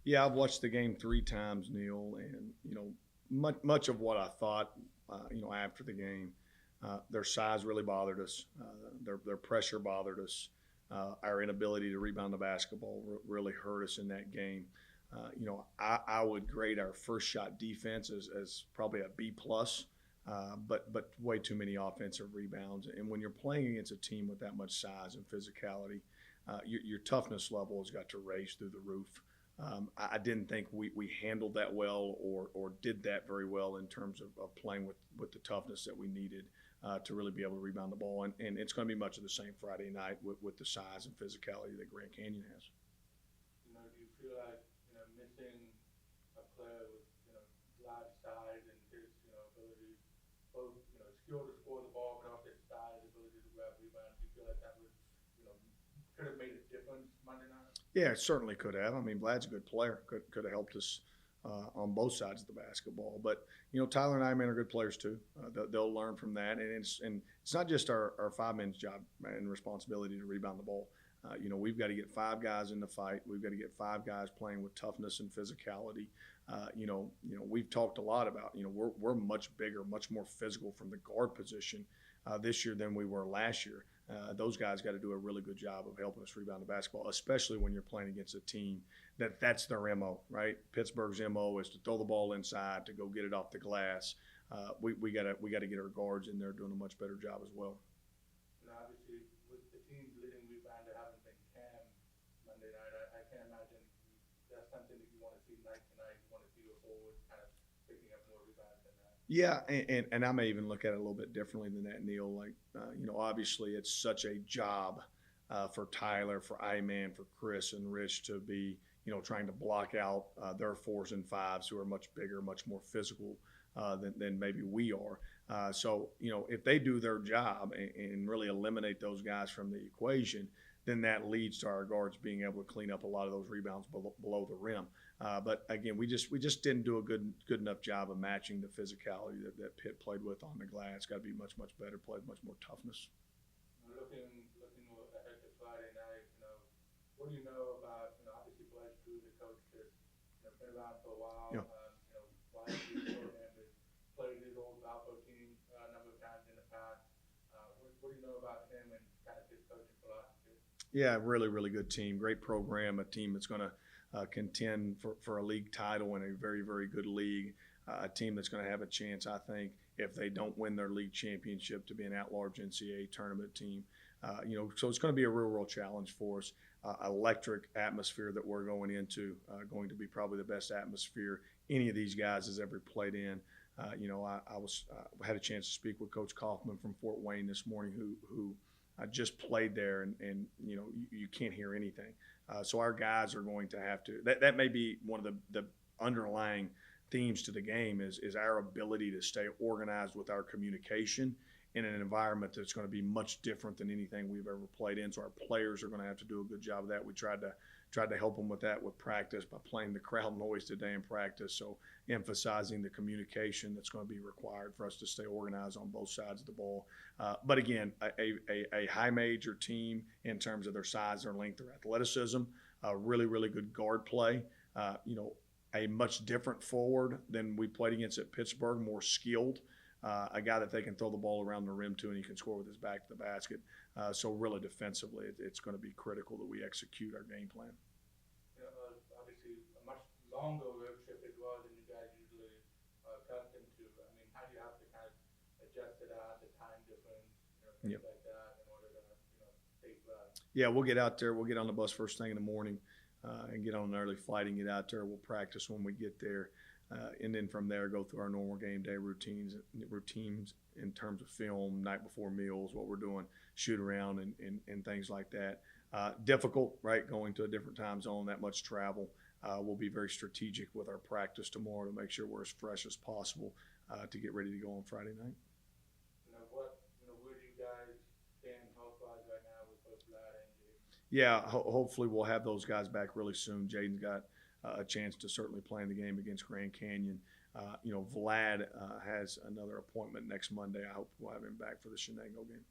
Yeah, I've watched the game 3 times, Neil, and much of what I thought, after the game, their size really bothered us. Their pressure bothered us. Our inability to rebound the basketball really hurt us in that game. I would grade our first shot defense as probably a B plus, but way too many offensive rebounds. And when you're playing against a team with that much size and physicality, your toughness level has got to raise through the roof. I didn't think we handled that well or did that very well in terms of playing with the toughness that we needed to really be able to rebound the ball. And it's going to be much of the same Friday night with the size and physicality that Grand Canyon has. Do you feel like missing a player with large size and his ability, both skill to score the ball, but also his size, ability to grab rebounds? Do you feel like that would could have made a difference Monday night? Yeah, it certainly could have. I mean, Vlad's a good player. Could have helped us on both sides of the basketball. But Tyler and I, man, are good players too. They'll learn from that, and it's not just our 5 men's job and responsibility to rebound the ball. We've got to get 5 guys in the fight. We've got to get 5 guys playing with toughness and physicality. We've talked a lot about we're much bigger, much more physical from the guard position this year than we were last year. Those guys got to do a really good job of helping us rebound the basketball, especially when you're playing against a team that's their MO, right? Pittsburgh's MO is to throw the ball inside, to go get it off the glass. We got to get our guards in there doing a much better job as well. Obviously, with the team's leading rebounder having been Cam Monday night, I can't imagine that's something that you want to see night to night. You want to see your forwards kind of picking up more rebounds than that. Yeah, and I may even look at it a little bit differently than that, Neil. Like, obviously it's such a job for Tyler, for Iman, for Chris and Rich to be, trying to block out their 4s and 5s who are much bigger, much more physical than maybe we are. So, if they do their job and really eliminate those guys from the equation, then that leads to our guards being able to clean up a lot of those rebounds below the rim. But again, we just didn't do a good enough job of matching the physicality that Pitt played with on the glass. Got to be much better, played much more toughness. Looking ahead to Friday night, what do you know about obviously Blake Drew, the coach that's been around for a while. Yeah. Why program has played his old Valpo team a number of times in the past. What do you know about him and kind of his coaching philosophy? Yeah, really good team, great program, a team that's going to contend for a league title in a very good league, a team that's going to have a chance, I think, if they don't win their league championship, to be an at-large NCAA tournament team. So it's going to be a real challenge for us. Electric atmosphere that we're going into, going to be probably the best atmosphere any of these guys has ever played in. I had a chance to speak with Coach Kaufman from Fort Wayne this morning, who just played there, and you can't hear anything. So our guys are going to have to. That may be one of the underlying themes to the game is our ability to stay organized with our communication in an environment that's going to be much different than anything we've ever played in. So our players are going to have to do a good job of that. We tried to help them with that with practice by playing the crowd noise today in practice. So emphasizing the communication that's going to be required for us to stay organized on both sides of the ball. But again, a high major team in terms of their size, their length, their athleticism, really good guard play. A much different forward than we played against at Pittsburgh, more skilled. A guy that they can throw the ball around the rim to, and he can score with his back to the basket. So really defensively, it's going to be critical that we execute our game plan. Obviously, a much longer road trip as well than you guys usually accustomed to. I mean, how do you have to kind of adjust to that, the time difference, things like that, in order to take that? Yeah, we'll get out there. We'll get on the bus first thing in the morning and get on an early flight and get out there. We'll practice when we get there. And then from there, go through our normal game day routines in terms of film, night before meals, what we're doing, shoot around and things like that. Difficult, right, going to a different time zone, that much travel. We'll be very strategic with our practice tomorrow to make sure we're as fresh as possible to get ready to go on Friday night. Where do you guys stand health-wise right now with both Vlad and Jaden? Yeah, hopefully we'll have those guys back really soon. Jaden's got a chance to certainly play in the game against Grand Canyon. Vlad has another appointment next Monday. I hope we'll have him back for the Shenango game.